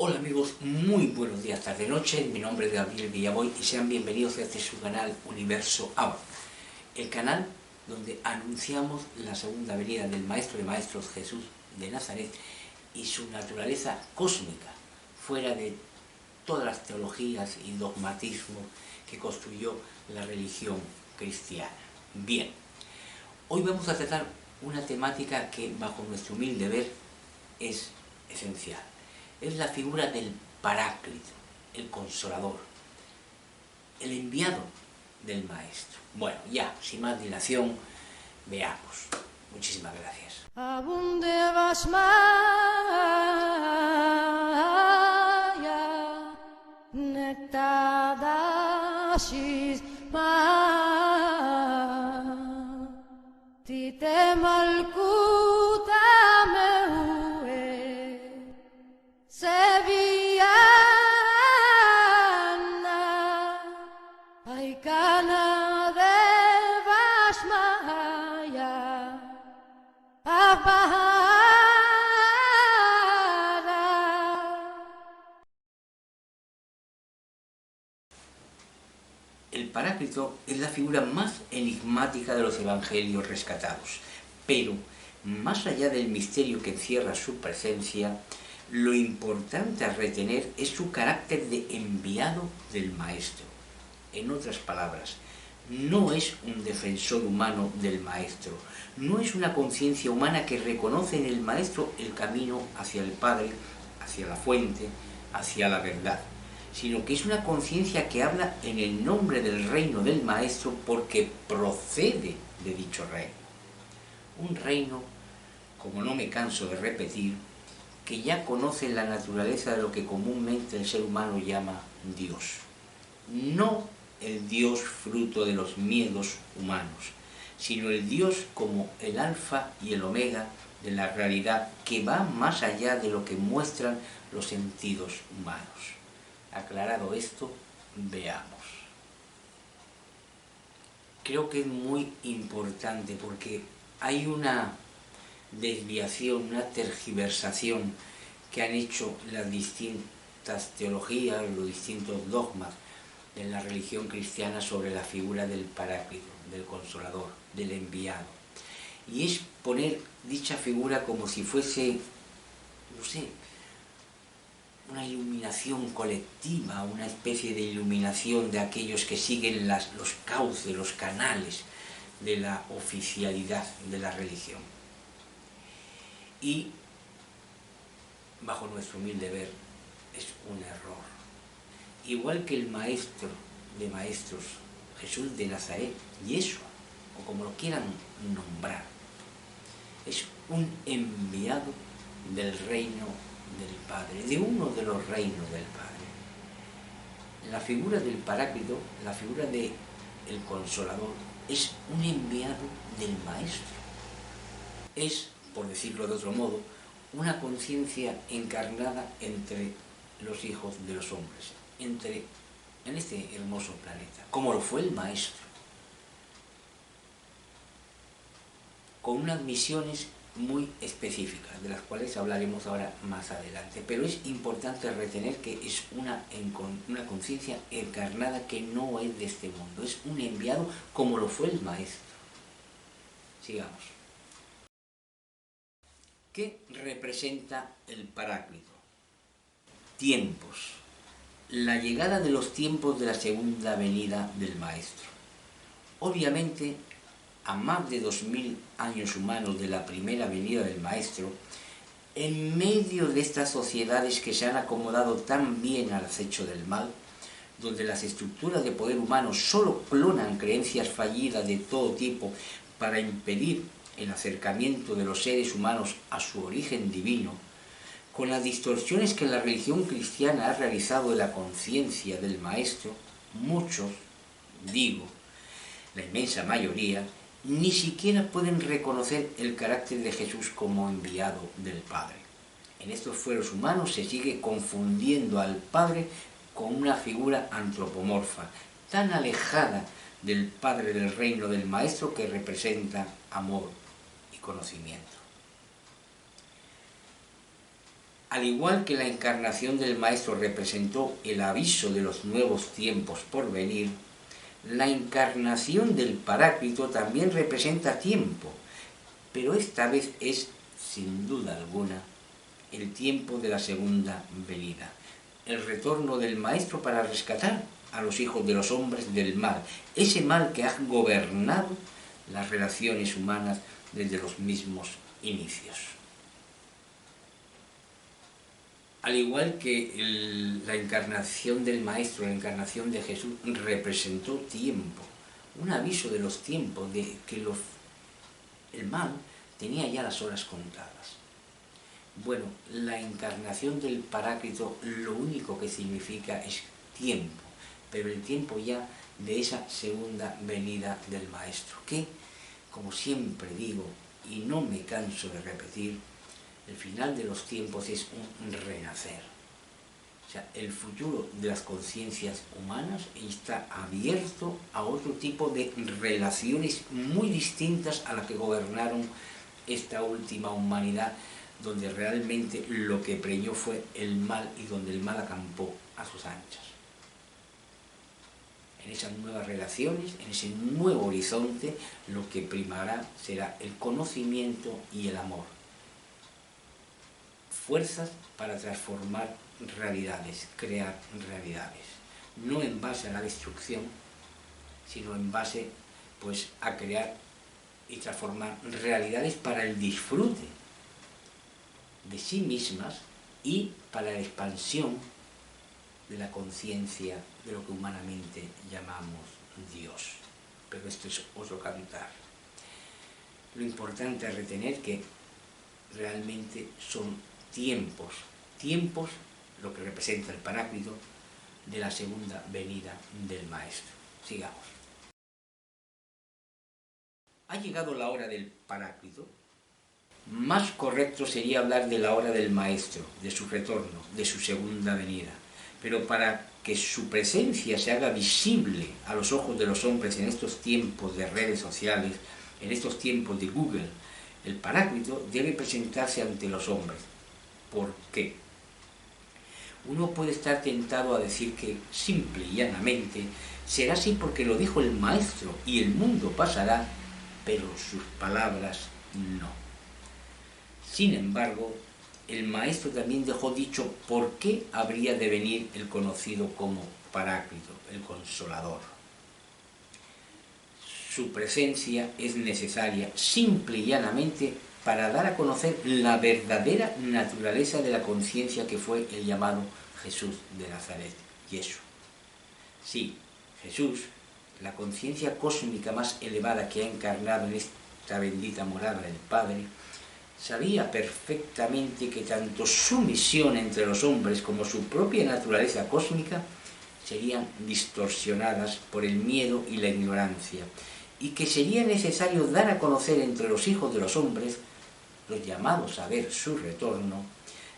Hola amigos, muy buenos días, tarde, noche. Mi nombre es Gabriel Villaboy y sean bienvenidos a este su canal Universo Ahora, el canal donde anunciamos la segunda venida del Maestro de Maestros Jesús de Nazaret y su naturaleza cósmica, fuera de todas las teologías y dogmatismos que construyó la religión cristiana. Bien, hoy vamos a tratar una temática que bajo nuestro humilde ver es esencial. Es la figura del Paráclito, el Consolador, el enviado del Maestro. Bueno, ya, sin más dilación, veamos. Muchísimas gracias. Abunde Vashmaya, Nektadashis Tite Malkuta Meue Sevillana Aikana de Vashmaya El Paráclito es la figura más enigmática de los evangelios rescatados, pero más allá del misterio que encierra su presencia, lo importante a retener es su carácter de enviado del Maestro. En otras palabras, no es un defensor humano del Maestro, no es una conciencia humana que reconoce en el Maestro el camino hacia el Padre, hacia la fuente, hacia la verdad, sino que es una conciencia que habla en el nombre del reino del Maestro porque procede de dicho reino. Un reino, como no me canso de repetir, que ya conoce la naturaleza de lo que comúnmente el ser humano llama Dios. No el Dios fruto de los miedos humanos, sino el Dios como el alfa y el omega de la realidad que va más allá de lo que muestran los sentidos humanos. Aclarado esto, veamos. Creo que es muy importante porque hay una desviación, una tergiversación que han hecho las distintas teologías, los distintos dogmas de la religión cristiana sobre la figura del Paráclito, del Consolador, del enviado. Y es poner dicha figura como si fuese, no sé, una iluminación colectiva, una especie de iluminación de aquellos que siguen los cauces, los canales de la oficialidad de la religión. Y, bajo nuestro humilde ver, es un error. Igual que el Maestro de Maestros, Jesús de Nazaret, Yeshua, o como lo quieran nombrar, es un enviado del reino del Padre, de uno de los reinos del Padre. La figura del Paráclito, la figura del Consolador, es un enviado del Maestro. Es, por decirlo de otro modo, una conciencia encarnada entre los hijos de los hombres, en este hermoso planeta, como lo fue el Maestro, con unas misiones muy específicas, de las cuales hablaremos ahora más adelante. Pero es importante retener que es una conciencia encarnada que no es de este mundo, es un enviado como lo fue el Maestro. Sigamos. ¿Qué representa el Paráclito? Tiempos. La llegada de los tiempos de la segunda venida del Maestro. Obviamente, a más de 2000 años humanos de la primera venida del Maestro, en medio de estas sociedades que se han acomodado tan bien al acecho del mal, donde las estructuras de poder humano solo clonan creencias fallidas de todo tipo para impedir el acercamiento de los seres humanos a su origen divino, con las distorsiones que la religión cristiana ha realizado de la conciencia del Maestro, muchos, digo, la inmensa mayoría, ni siquiera pueden reconocer el carácter de Jesús como enviado del Padre. En estos fueros humanos se sigue confundiendo al Padre con una figura antropomorfa, tan alejada del Padre del reino del Maestro que representa amor y conocimiento. Al igual que la encarnación del Maestro representó el aviso de los nuevos tiempos por venir, la encarnación del Paráclito también representa tiempo, pero esta vez es, sin duda alguna, el tiempo de la segunda venida, el retorno del Maestro para rescatar a los hijos de los hombres del mal, ese mal que ha gobernado las relaciones humanas desde los mismos inicios. Al igual que la encarnación del Maestro, la encarnación de Jesús, representó tiempo, un aviso de los tiempos, de que el mal tenía ya las horas contadas. Bueno, la encarnación del Paráclito lo único que significa es tiempo, pero el tiempo ya de esa segunda venida del Maestro, que, como siempre digo, y no me canso de repetir, el final de los tiempos es un renacer. O sea, el futuro de las conciencias humanas está abierto a otro tipo de relaciones muy distintas a las que gobernaron esta última humanidad, donde realmente lo que preñó fue el mal y donde el mal acampó a sus anchas. En esas nuevas relaciones, en ese nuevo horizonte, lo que primará será el conocimiento y el amor. Fuerzas para transformar realidades, crear realidades. No en base a la destrucción, sino en base pues, a crear y transformar realidades para el disfrute de sí mismas y para la expansión de la conciencia de lo que humanamente llamamos Dios. Pero esto es otro cantar. Lo importante es retener que realmente son tiempos, lo que representa el Paráclito, de la segunda venida del Maestro. Sigamos. Ha llegado la hora del Paráclito. Más correcto sería hablar de la hora del Maestro, de su retorno, de su segunda venida. Pero para que su presencia se haga visible a los ojos de los hombres en estos tiempos de redes sociales, en estos tiempos de Google, el Paráclito debe presentarse ante los hombres. ¿Por qué? Uno puede estar tentado a decir que, simple y llanamente, será así porque lo dijo el Maestro y el mundo pasará, pero sus palabras no. Sin embargo, el Maestro también dejó dicho por qué habría de venir el conocido como Paráclito, el Consolador. Su presencia es necesaria, simple y llanamente, para dar a conocer la verdadera naturaleza de la conciencia que fue el llamado Jesús de Nazaret, Yeshua. Sí, Jesús, la conciencia cósmica más elevada que ha encarnado en esta bendita morada del Padre, sabía perfectamente que tanto su misión entre los hombres como su propia naturaleza cósmica serían distorsionadas por el miedo y la ignorancia, y que sería necesario dar a conocer entre los hijos de los hombres, los llamados a ver su retorno,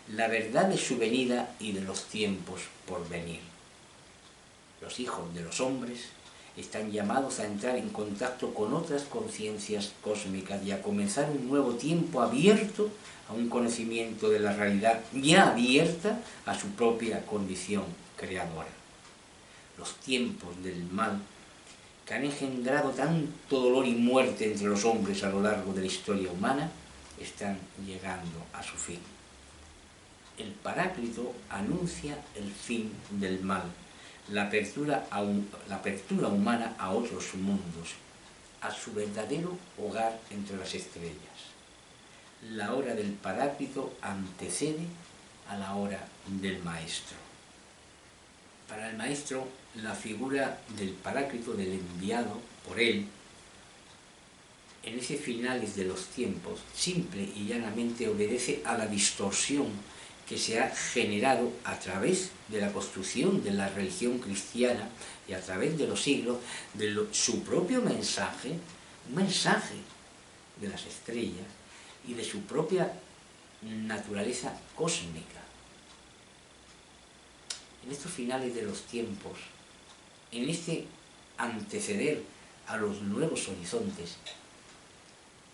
la verdad de su venida y de los tiempos por venir. Los hijos de los hombres están llamados a entrar en contacto con otras conciencias cósmicas y a comenzar un nuevo tiempo abierto a un conocimiento de la realidad ya abierta a su propia condición creadora. Los tiempos del mal, que han engendrado tanto dolor y muerte entre los hombres a lo largo de la historia humana, están llegando a su fin. El Paráclito anuncia el fin del mal, la apertura humana a otros mundos, a su verdadero hogar entre las estrellas. La hora del Paráclito antecede a la hora del Maestro. Para el Maestro, la figura del Paráclito, del enviado por él, en ese finales de los tiempos, simple y llanamente obedece a la distorsión que se ha generado a través de la construcción de la religión cristiana y a través de los siglos, de su propio mensaje, un mensaje de las estrellas y de su propia naturaleza cósmica. En estos finales de los tiempos, en este anteceder a los nuevos horizontes,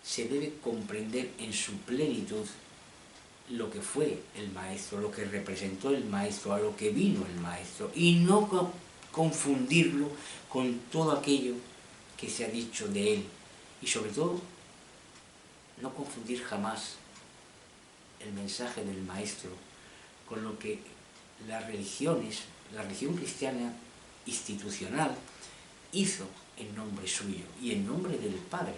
se debe comprender en su plenitud lo que fue el maestro, lo que representó el maestro, a lo que vino el maestro, y no confundirlo con todo aquello que se ha dicho de él, y sobre todo no confundir jamás el mensaje del maestro con lo que las religiones, la religión cristiana institucional, hizo en nombre suyo y en nombre del Padre.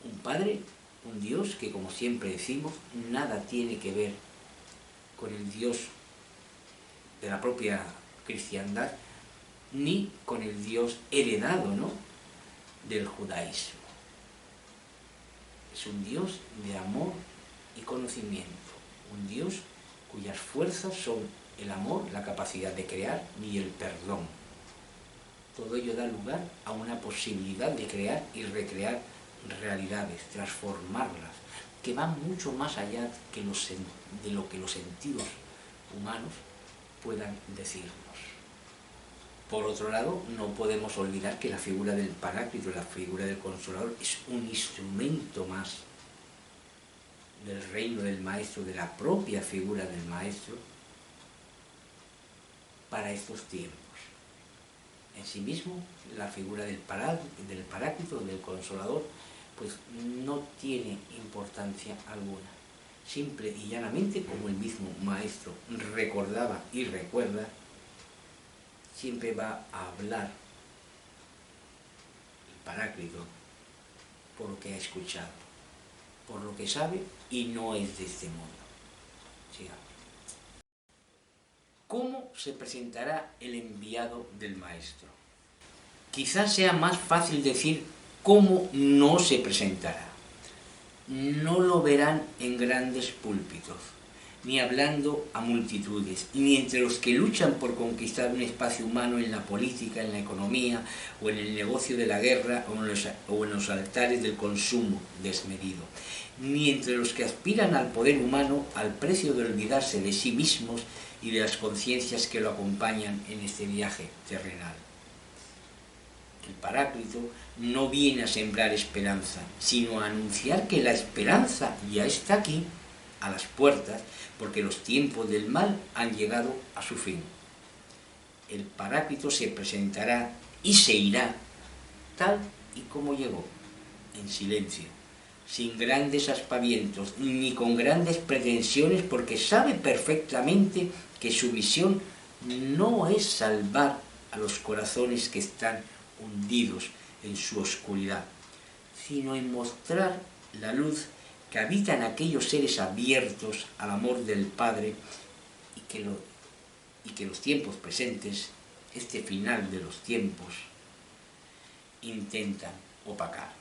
Un Padre, un Dios que, como siempre decimos, nada tiene que ver con el Dios de la propia cristiandad, ni con el Dios heredado, ¿no?, del judaísmo. Es un Dios de amor y conocimiento, un Dios cuyas fuerzas son el amor, la capacidad de crear y el perdón. Todo ello da lugar a una posibilidad de crear y recrear realidades, transformarlas, que van mucho más allá de lo que los sentidos humanos puedan decirnos. Por otro lado, no podemos olvidar que la figura del Paráclito, la figura del Consolador, es un instrumento más del reino del Maestro, de la propia figura del Maestro, para estos tiempos. En sí mismo, la figura del Paráclito, del Consolador, pues no tiene importancia alguna. Simple y llanamente, como el mismo Maestro recordaba y recuerda, siempre va a hablar el Paráclito por lo que ha escuchado, por lo que sabe y no es de este mundo. Sigamos. ¿Cómo se presentará el enviado del Maestro? Quizás sea más fácil decir cómo no se presentará. No lo verán en grandes púlpitos, ni hablando a multitudes, ni entre los que luchan por conquistar un espacio humano en la política, en la economía, o en el negocio de la guerra, o en los altares del consumo desmedido, ni entre los que aspiran al poder humano al precio de olvidarse de sí mismos y de las conciencias que lo acompañan en este viaje terrenal. El Paráclito no viene a sembrar esperanza, sino a anunciar que la esperanza ya está aquí, a las puertas, porque los tiempos del mal han llegado a su fin. El Paráclito se presentará y se irá tal y como llegó, en silencio, sin grandes aspavientos, ni con grandes pretensiones, porque sabe perfectamente que su misión no es salvar a los corazones que están hundidos en su oscuridad, sino en mostrar la luz que habita en aquellos seres abiertos al amor del Padre y que los tiempos presentes, este final de los tiempos, intentan opacar.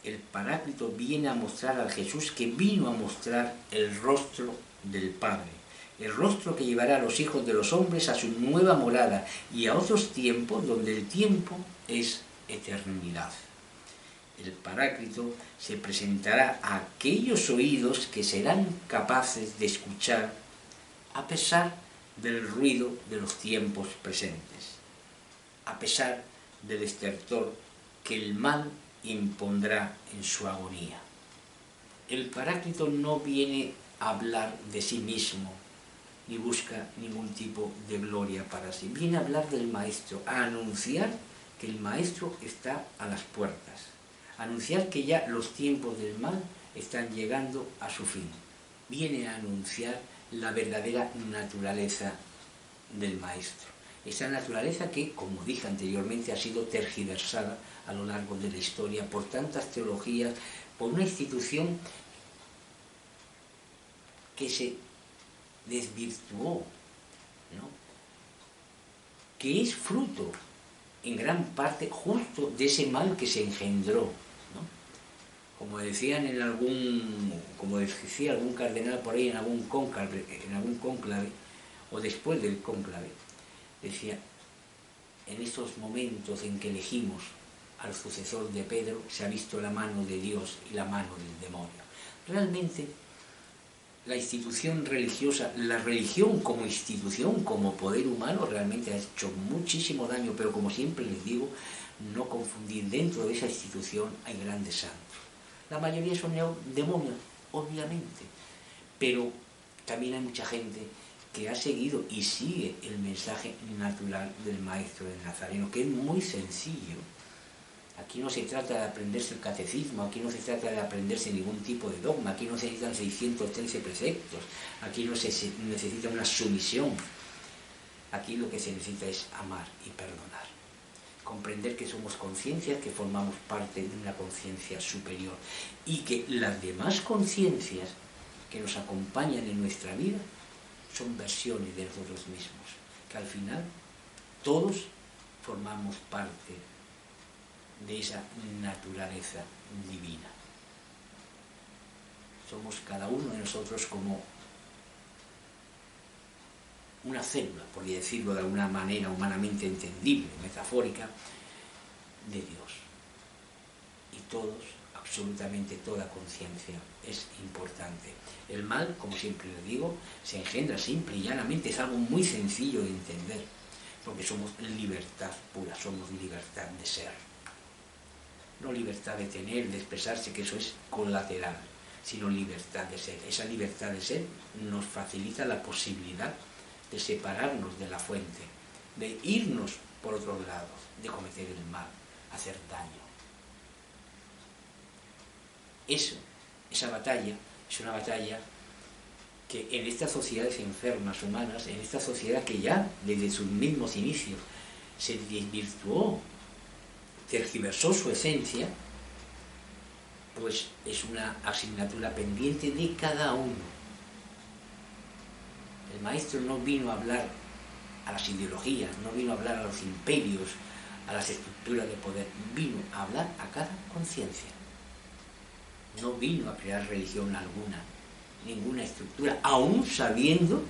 El Paráclito viene a mostrar al Jesús que vino a mostrar el rostro del Padre, el rostro que llevará a los hijos de los hombres a su nueva morada y a otros tiempos donde el tiempo es eternidad. El Paráclito se presentará a aquellos oídos que serán capaces de escuchar a pesar del ruido de los tiempos presentes, a pesar del estertor que el mal impondrá en su agonía. El Paráclito no viene a hablar de sí mismo, ni busca ningún tipo de gloria para sí. Viene a hablar del Maestro, a anunciar que el Maestro está a las puertas, a anunciar que ya los tiempos del mal están llegando a su fin. Viene a anunciar la verdadera naturaleza del Maestro. Esa naturaleza que, como dije anteriormente, ha sido tergiversada a lo largo de la historia por tantas teologías, por una institución que se desvirtuó, ¿no?, que es fruto, en gran parte, justo de ese mal que se engendró, ¿no? Como decía algún cardenal por ahí en algún cónclave, o después del cónclave, decía: en estos momentos en que elegimos al sucesor de Pedro, se ha visto la mano de Dios y la mano del demonio. Realmente, la institución religiosa, la religión como institución, como poder humano, realmente ha hecho muchísimo daño, pero como siempre les digo, no confundir, dentro de esa institución hay grandes santos. La mayoría son demonios, obviamente, pero también hay mucha gente que ha seguido y sigue el mensaje natural del Maestro del Nazareno, que es muy sencillo. Aquí no se trata de aprenderse el catecismo, aquí no se trata de aprenderse ningún tipo de dogma, aquí no se necesitan 613 preceptos, aquí no se necesita una sumisión. Aquí lo que se necesita es amar y perdonar. Comprender que somos conciencias, que formamos parte de una conciencia superior y que las demás conciencias que nos acompañan en nuestra vida son versiones de nosotros mismos, que al final todos formamos parte de esa naturaleza divina. Somos cada uno de nosotros como una célula, por decirlo de alguna manera humanamente entendible, metafórica, de Dios. Y todos, absolutamente toda conciencia es importante. El mal, como siempre le digo, se engendra simple y llanamente, es algo muy sencillo de entender, porque somos libertad pura, somos libertad de ser. No libertad de tener, de expresarse, que eso es colateral, sino libertad de ser. Esa libertad de ser nos facilita la posibilidad de separarnos de la fuente, de irnos por otros lados, de cometer el mal, hacer daño. Esa batalla es una batalla que en estas sociedades enfermas humanas, en esta sociedad que ya desde sus mismos inicios se desvirtuó, tergiversó su esencia, pues es una asignatura pendiente de cada uno. El Maestro no vino a hablar a las ideologías, no vino a hablar a los imperios, a las estructuras de poder, vino a hablar a cada conciencia. No vino a crear religión alguna, ninguna estructura, aún sabiendo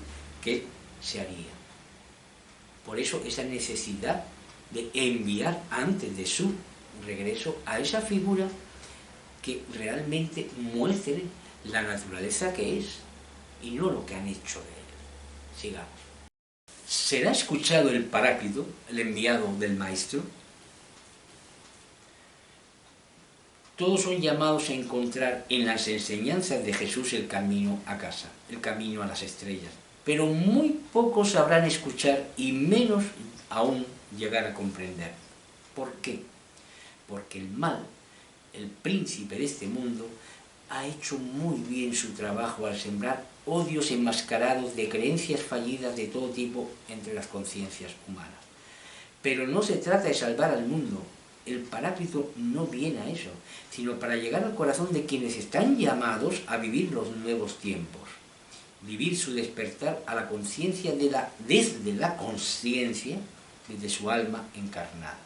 que se haría. Por eso esa necesidad de enviar antes de su regreso a esa figura que realmente muestre la naturaleza que es y no lo que han hecho de él. Sigamos. ¿Será escuchado el Paráclito, el enviado del Maestro? Todos son llamados a encontrar en las enseñanzas de Jesús el camino a casa, el camino a las estrellas, pero muy pocos sabrán escuchar y menos aún llegar a comprender. ¿Por qué? Porque el mal, el príncipe de este mundo, ha hecho muy bien su trabajo al sembrar odios enmascarados de creencias fallidas de todo tipo entre las conciencias humanas. Pero no se trata de salvar al mundo. El Paráclito no viene a eso, sino para llegar al corazón de quienes están llamados a vivir los nuevos tiempos. Vivir su despertar a la conciencia desde la conciencia, desde su alma encarnada.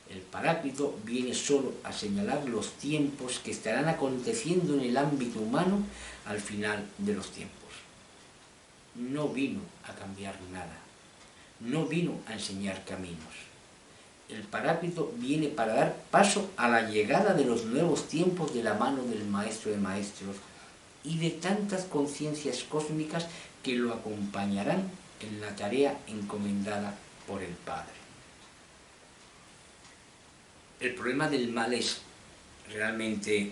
El Paráclito viene solo a señalar los tiempos que estarán aconteciendo en el ámbito humano al final de los tiempos. No vino a cambiar nada, no vino a enseñar caminos. El Paráclito viene para dar paso a la llegada de los nuevos tiempos de la mano del Maestro de Maestros y de tantas conciencias cósmicas que lo acompañarán en la tarea encomendada por el Padre. El problema del mal es realmente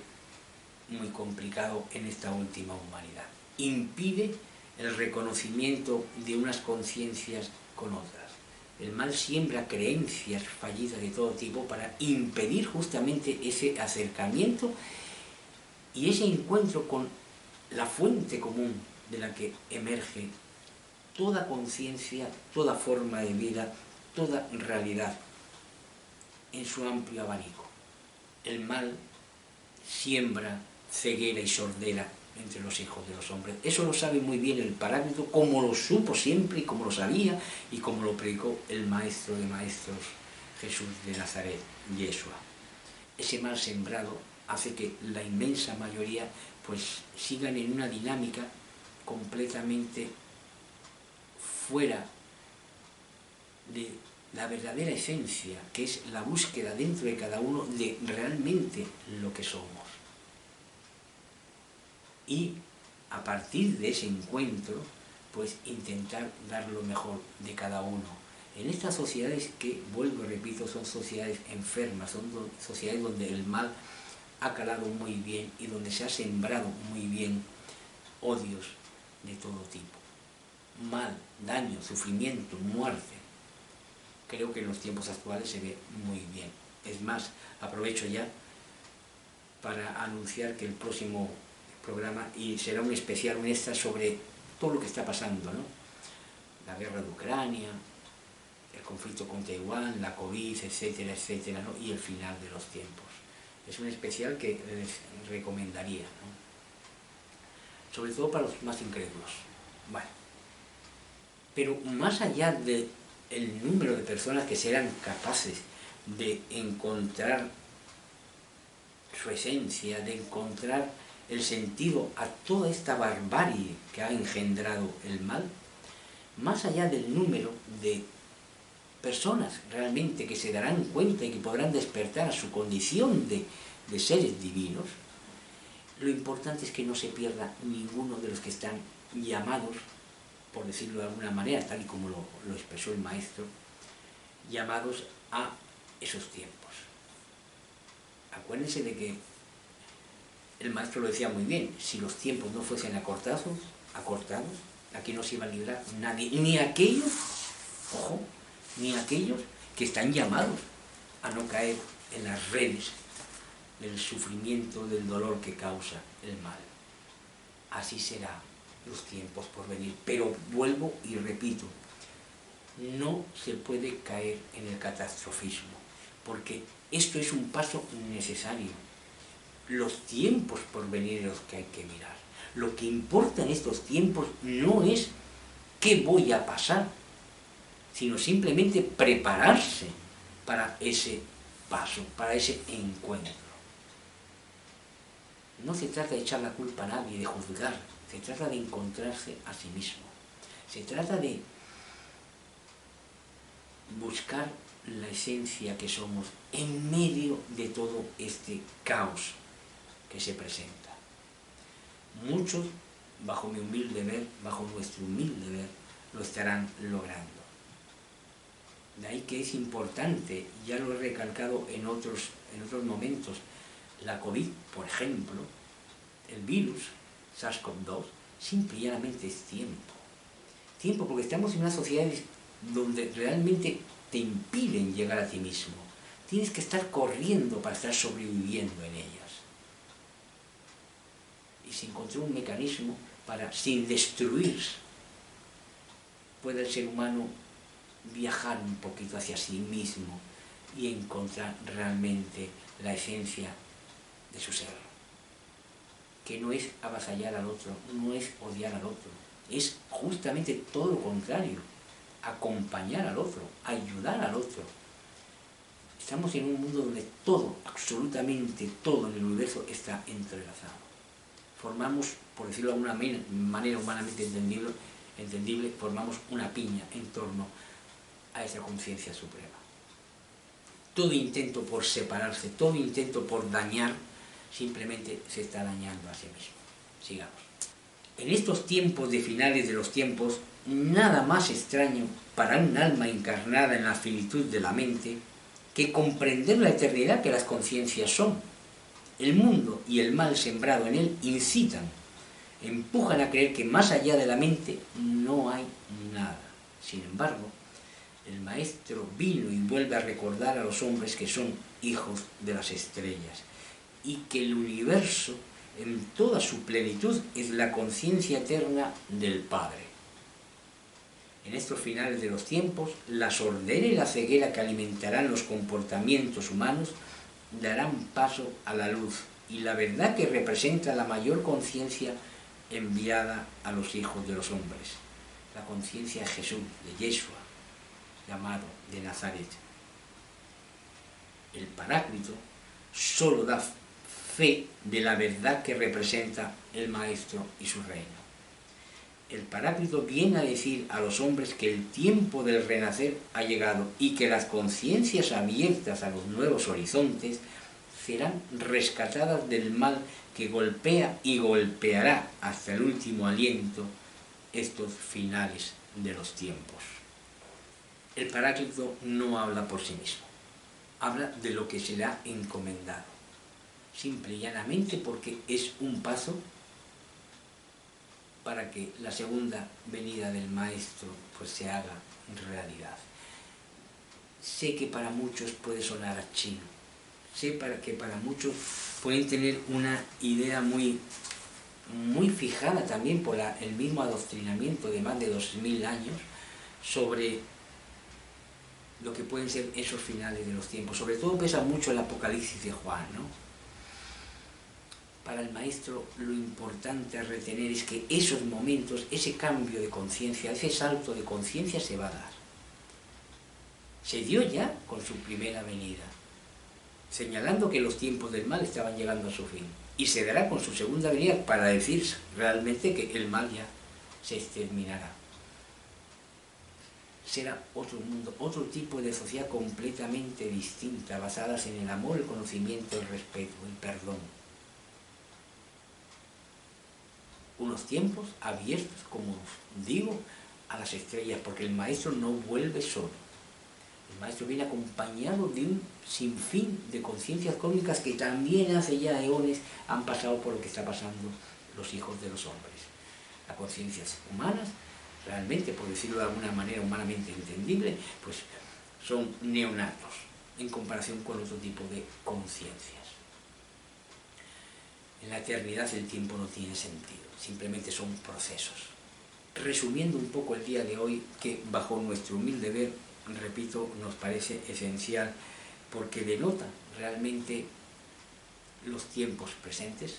muy complicado en esta última humanidad. Impide el reconocimiento de unas conciencias con otras. El mal siembra creencias fallidas de todo tipo para impedir justamente ese acercamiento y ese encuentro con la fuente común de la que emerge toda conciencia, toda forma de vida, toda realidad en su amplio abanico. El mal siembra ceguera y sordera entre los hijos de los hombres. Eso lo sabe muy bien el Paráclito, como lo supo siempre y como lo sabía y como lo predicó el Maestro de Maestros, Jesús de Nazaret, Yeshua. Ese mal sembrado hace que la inmensa mayoría pues sigan en una dinámica completamente fuera de la verdadera esencia, que es la búsqueda dentro de cada uno de realmente lo que somos. Y a partir de ese encuentro, pues intentar dar lo mejor de cada uno. En estas sociedades que, vuelvo y repito, son sociedades enfermas, son sociedades donde el mal ha calado muy bien y donde se ha sembrado muy bien odios de todo tipo. Mal, daño, sufrimiento, muerte. Creo que en los tiempos actuales se ve muy bien. Es más, aprovecho ya para anunciar que el próximo programa y será un especial, un extra sobre todo lo que está pasando, ¿no? La guerra de Ucrania, el conflicto con Taiwán, la COVID, etcétera, etcétera, ¿no? Y el final de los tiempos. Es un especial que les recomendaría, ¿no? Sobre todo para los más incrédulos. Bueno, pero más allá del número de personas que serán capaces de encontrar su esencia, de encontrar el sentido a toda esta barbarie que ha engendrado el mal, más allá del número de personas realmente que se darán cuenta y que podrán despertar a su condición de seres divinos, lo importante es que no se pierda ninguno de los que están llamados, por decirlo de alguna manera, tal y como lo expresó el maestro, llamados a esos tiempos. Acuérdense de que el maestro lo decía muy bien, si los tiempos no fuesen acortados, aquí no se iba a librar nadie, ni aquellos, ojo, ni aquellos que están llamados a no caer en las redes del sufrimiento, del dolor que causa el mal. Así será los tiempos por venir. Pero vuelvo y repito, no se puede caer en el catastrofismo, porque esto es un paso necesario. Los tiempos por venir son los que hay que mirar. Lo que importa en estos tiempos no es qué voy a pasar, sino simplemente prepararse para ese paso, para ese encuentro. No se trata de echar la culpa a nadie, de juzgar, se trata de encontrarse a sí mismo. Se trata de buscar la esencia que somos en medio de todo este caos que se presenta. Muchos, bajo mi humilde ver, bajo nuestro humilde ver, lo estarán logrando. De ahí que es importante, ya lo he recalcado en otros momentos, la COVID, por ejemplo, el virus SARS-CoV-2, simple y llanamente es tiempo. Tiempo porque estamos en una sociedad donde realmente te impiden llegar a ti mismo. Tienes que estar corriendo para estar sobreviviendo en ellas. Y se encontró un mecanismo para, sin destruirse, pueda el ser humano viajar un poquito hacia sí mismo y encontrar realmente la esencia de su ser, que no es avasallar al otro, no es odiar al otro, es justamente todo lo contrario, acompañar al otro, ayudar al otro. Estamos en un mundo donde todo, absolutamente todo en el universo está entrelazado. Formamos, por decirlo de alguna manera humanamente entendible, formamos una piña en torno a esa conciencia suprema. Todo intento por separarse, todo intento por dañar, simplemente se está dañando a sí mismo. Sigamos. En estos tiempos de finales de los tiempos, nada más extraño para un alma encarnada en la finitud de la mente que comprender la eternidad que las conciencias son. El mundo y el mal sembrado en él incitan, empujan a creer que más allá de la mente no hay nada. Sin embargo, el maestro vino y vuelve a recordar a los hombres que son hijos de las estrellas y que el universo en toda su plenitud es la conciencia eterna del Padre. En estos finales de los tiempos, la sordera y la ceguera que alimentarán los comportamientos humanos darán paso a la luz y la verdad que representa la mayor conciencia enviada a los hijos de los hombres, la conciencia de Jesús, de Yeshua, llamado de Nazaret. El Paráclito solo da fe de la verdad que representa el Maestro y su reino. El Paráclito viene a decir a los hombres que el tiempo del renacer ha llegado y que las conciencias abiertas a los nuevos horizontes serán rescatadas del mal que golpea y golpeará hasta el último aliento estos finales de los tiempos. El Paráclito no habla por sí mismo, habla de lo que se le ha encomendado. simple y llanamente porque es un paso para que la segunda venida del Maestro pues se haga realidad. Sé que para muchos puede sonar a chino, sé que para muchos pueden tener una idea muy fijada también por el mismo adoctrinamiento de más de 2000 años sobre lo que pueden ser esos finales de los tiempos. Sobre todo pesa mucho el Apocalipsis de Juan, ¿no? Para el Maestro lo importante a retener es que esos momentos, ese cambio de conciencia, ese salto de conciencia se va a dar. Se dio ya con su primera venida, señalando que los tiempos del mal estaban llegando a su fin. Y se dará con su segunda venida para decir realmente que el mal ya se exterminará. Será otro mundo, otro tipo de sociedad completamente distinta, basadas en el amor, el conocimiento, el respeto, el perdón. Unos tiempos abiertos, como digo, a las estrellas, porque el Maestro no vuelve solo. El Maestro viene acompañado de un sinfín de conciencias cósmicas que también hace ya eones han pasado por lo que está pasando los hijos de los hombres. Las conciencias humanas, realmente, por decirlo de alguna manera humanamente entendible, pues son neonatos en comparación con otro tipo de conciencias. En la eternidad el tiempo no tiene sentido, simplemente son procesos. Resumiendo un poco el día de hoy, que bajo nuestro humilde ver, repito, nos parece esencial porque denota realmente los tiempos presentes.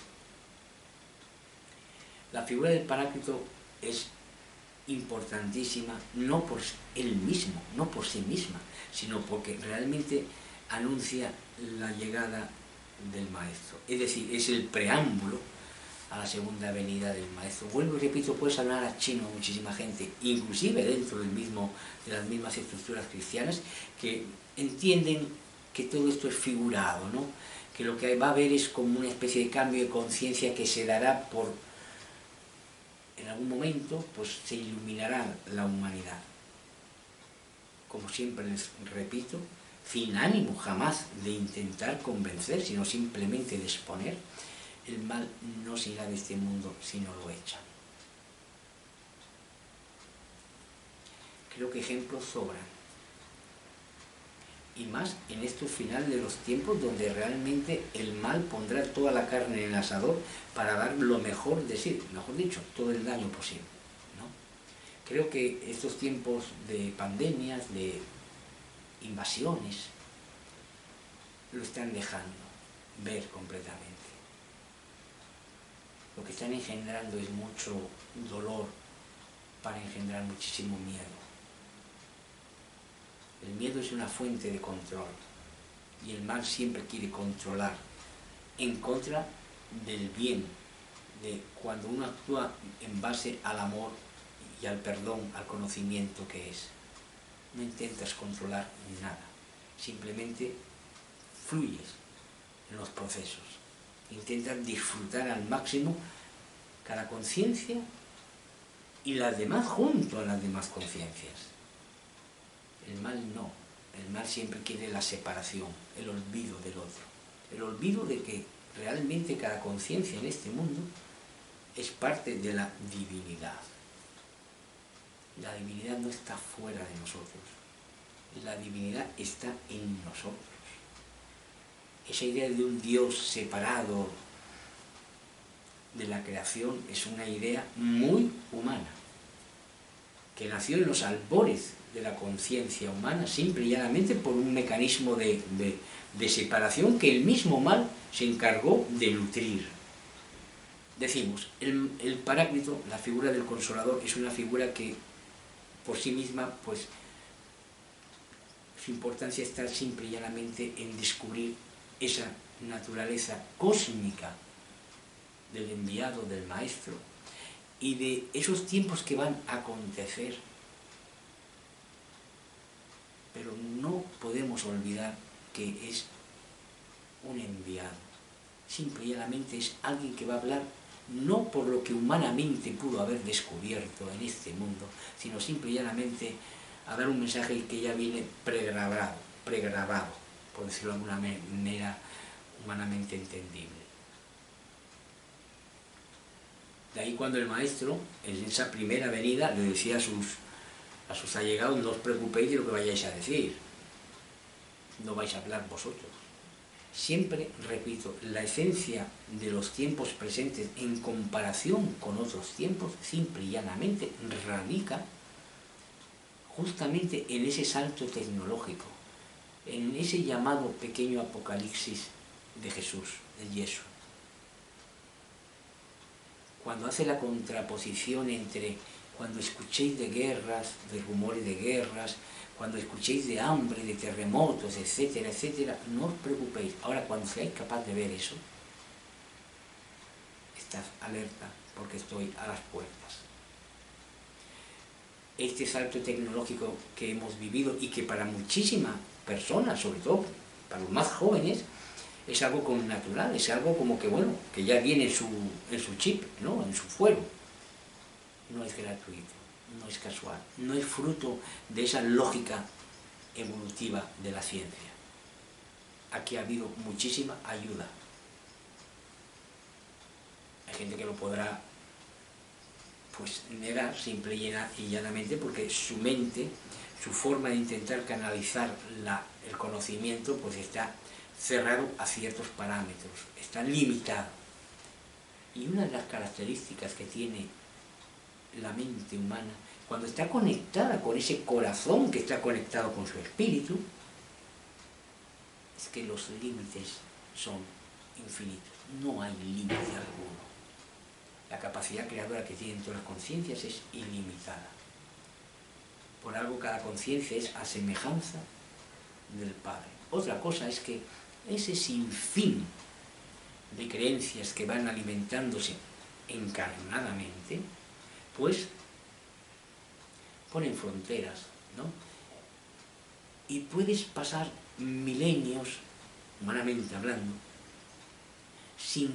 La figura del Paráclito es importantísima, no por él mismo, no por sí misma, sino porque realmente anuncia la llegada del Maestro. Es decir, es el preámbulo a la segunda venida del Maestro. Vuelvo y repito, puedes hablar a chino a muchísima gente, inclusive dentro de las mismas estructuras cristianas, que entienden que todo esto es figurado, ¿no? Que lo que va a haber es como una especie de cambio de conciencia que se dará en algún momento, pues se iluminará la humanidad. Como siempre les repito, sin ánimo jamás de intentar convencer, sino simplemente de exponer, el mal no se irá de este mundo si no lo echan. Creo que ejemplos sobran. Y más en estos finales de los tiempos donde realmente el mal pondrá toda la carne en el asador para dar lo mejor de sí, mejor dicho, todo el daño posible, ¿no? Creo que estos tiempos de pandemias, de invasiones, lo están dejando ver completamente. Lo que están engendrando es mucho dolor para engendrar muchísimo miedo. El miedo es una fuente de control y el mal siempre quiere controlar en contra del bien, de cuando uno actúa en base al amor y al perdón, al conocimiento que es. No intentas controlar nada, simplemente fluyes en los procesos. Intentas disfrutar al máximo cada conciencia y las demás junto a las demás conciencias. El mal no, el mal siempre quiere la separación, el olvido del otro, el olvido de que realmente cada conciencia en este mundo es parte de la divinidad. La divinidad no está fuera de nosotros, la divinidad está en nosotros. Esa idea de un Dios separado de la creación es una idea muy humana, que nació en los albores de la conciencia humana, simple y llanamente por un mecanismo de separación que el mismo mal se encargó de nutrir. Decimos, el Paráclito, la figura del Consolador, es una figura que por sí misma, pues, su importancia está simple y llanamente en descubrir esa naturaleza cósmica del enviado, del Maestro, y de esos tiempos que van a acontecer. Pero no podemos olvidar que es un enviado. Simple y llanamente es alguien que va a hablar no por lo que humanamente pudo haber descubierto en este mundo, sino simple y llanamente a dar un mensaje que ya viene pregrabado, por decirlo de alguna manera humanamente entendible. De ahí cuando el maestro, en esa primera venida, le decía a sus allegados: no os preocupéis de lo que vayáis a decir, no vais a hablar vosotros. Siempre, repito, la esencia de los tiempos presentes en comparación con otros tiempos, simple y llanamente, radica justamente en ese salto tecnológico, en ese llamado pequeño apocalipsis de Jesús, de Yeshua. Cuando hace la contraposición entre cuando escuchéis de guerras, de rumores de guerras, cuando escuchéis de hambre, de terremotos, etcétera, etcétera, no os preocupéis. Ahora, cuando seáis capaz de ver eso, estad alerta, porque estoy a las puertas. Este salto tecnológico que hemos vivido y que para muchísimas personas, sobre todo para los más jóvenes, es algo como natural, es algo como que, bueno, que ya viene en su chip, ¿no?, en su fuero. No es gratuito, no es casual, no es fruto de esa lógica evolutiva de la ciencia. Aquí ha habido muchísima ayuda. Hay gente que lo podrá, pues, negar simple y llanamente porque su mente, su forma de intentar canalizar el conocimiento, pues está cerrado a ciertos parámetros, está limitado. Y una de las características que tiene la mente humana, cuando está conectada con ese corazón que está conectado con su espíritu, es que los límites son infinitos, no hay límite alguno. La capacidad creadora que tienen todas las conciencias es ilimitada. Por algo cada conciencia es a semejanza del Padre. Otra cosa es que ese sinfín de creencias que van alimentándose encarnadamente, pues ponen fronteras, ¿no? Y puedes pasar milenios, humanamente hablando, sin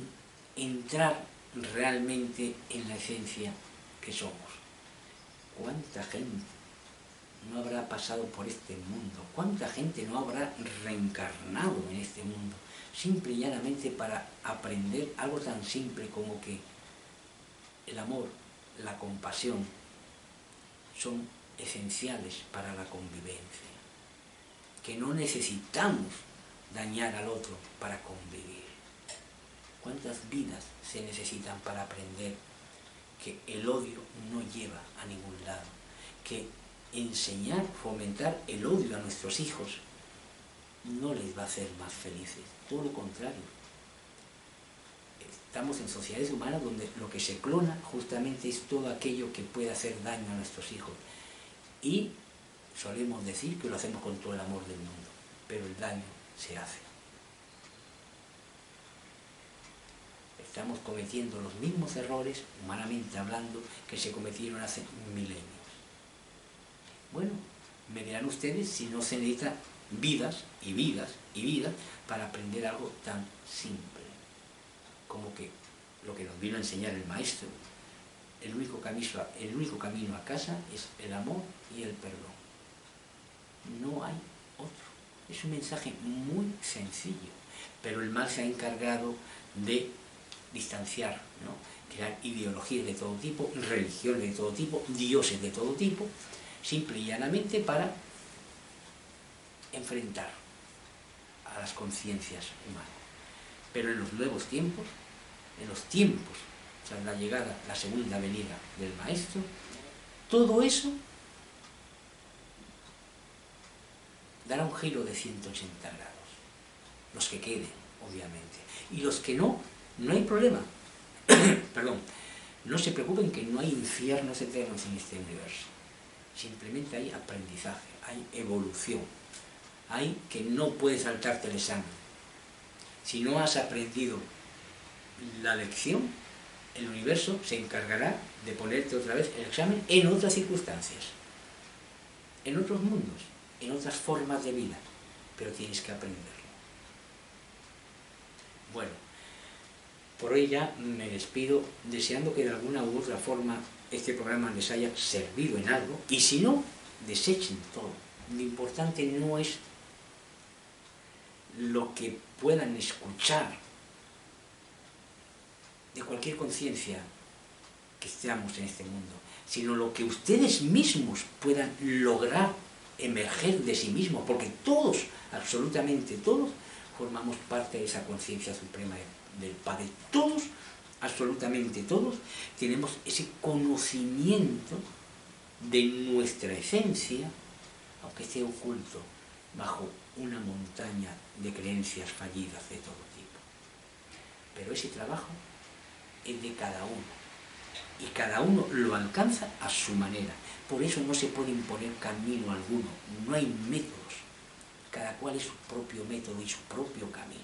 entrar realmente en la esencia que somos. ¿Cuánta gente no habrá pasado por este mundo? ¿Cuánta gente no habrá reencarnado en este mundo? Simple y llanamente para aprender algo tan simple como que el amor, la compasión, son esenciales para la convivencia. Que no necesitamos dañar al otro para convivir. ¿Cuántas vidas se necesitan para aprender que el odio no lleva a ningún lado? Que enseñar, fomentar el odio a nuestros hijos no les va a hacer más felices, todo lo contrario. Estamos en sociedades humanas donde lo que se clona justamente es todo aquello que puede hacer daño a nuestros hijos. Y solemos decir que lo hacemos con todo el amor del mundo, pero el daño se hace. Estamos cometiendo los mismos errores, humanamente hablando, que se cometieron hace milenios. Bueno, me dirán ustedes si no se necesitan vidas y vidas y vidas para aprender algo tan simple como que lo que nos vino a enseñar el maestro. El único camino a casa es el amor y el perdón. No hay otro. Es un mensaje muy sencillo, pero el mal se ha encargado de distanciar, ¿no?, crear ideologías de todo tipo, religiones de todo tipo, dioses de todo tipo, simple y llanamente para enfrentar a las conciencias humanas. Pero en los nuevos tiempos, tras la llegada, la segunda venida del Maestro, todo eso dará un giro de 180 grados. Los que queden, obviamente. Y los que no, no hay problema. Perdón, no se preocupen que no hay infiernos eternos en este universo. Simplemente hay aprendizaje, hay evolución. Hay que no puedes saltarte el examen. Si no has aprendido la lección, el universo se encargará de ponerte otra vez el examen en otras circunstancias, en otros mundos, en otras formas de vida, pero tienes que aprenderlo. Bueno, por hoy ya me despido, deseando que de alguna u otra forma este programa les haya servido en algo, y si no, desechen todo. Lo importante no es lo que puedan escuchar de cualquier conciencia que estemos en este mundo, sino lo que ustedes mismos puedan lograr emerger de sí mismos, porque todos, absolutamente todos, formamos parte de esa conciencia suprema del Padre. Todos, absolutamente todos, tenemos ese conocimiento de nuestra esencia, aunque esté oculto bajo una montaña de creencias fallidas de todo tipo. Pero ese trabajo es de cada uno, y cada uno lo alcanza a su manera. Por eso no se puede imponer camino alguno, no hay métodos, cada cual es su propio método y su propio camino.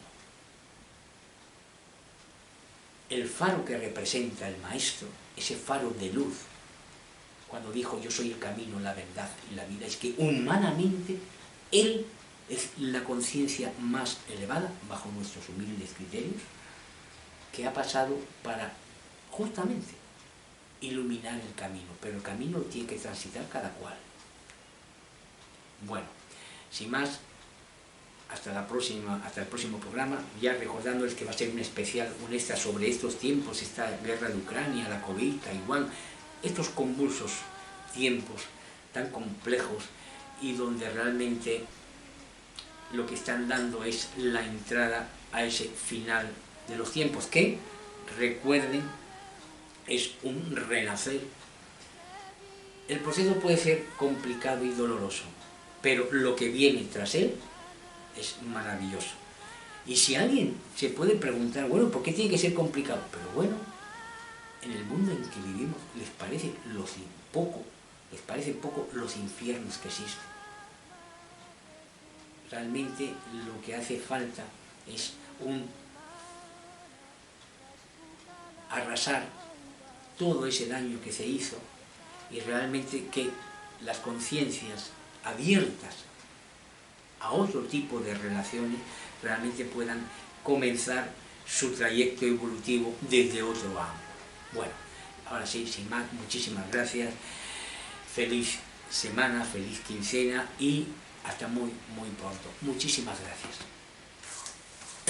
El faro que representa el Maestro, ese faro de luz, cuando dijo yo soy el camino, la verdad y la vida, es que humanamente Él es la conciencia más elevada, bajo nuestros humildes criterios, que ha pasado para justamente iluminar el camino, pero el camino lo tiene que transitar cada cual. Bueno, sin más, hasta el próximo programa, ya recordándoles que va a ser un especial, un extra sobre estos tiempos, esta guerra de Ucrania, la COVID, Taiwán, estos convulsos tiempos tan complejos y donde realmente lo que están dando es la entrada a ese final de los tiempos, que, recuerden, es un renacer. El proceso puede ser complicado y doloroso, pero lo que viene tras él es maravilloso. Y si alguien se puede preguntar, bueno, ¿por qué tiene que ser complicado? Pero bueno, en el mundo en que vivimos les parece poco los infiernos que existen. Realmente lo que hace falta es arrasar todo ese daño que se hizo y realmente que las conciencias abiertas a otro tipo de relaciones realmente puedan comenzar su trayecto evolutivo desde otro ángulo. Bueno, ahora sí, sin más, muchísimas gracias, feliz semana, feliz quincena y hasta muy, muy pronto. Muchísimas gracias.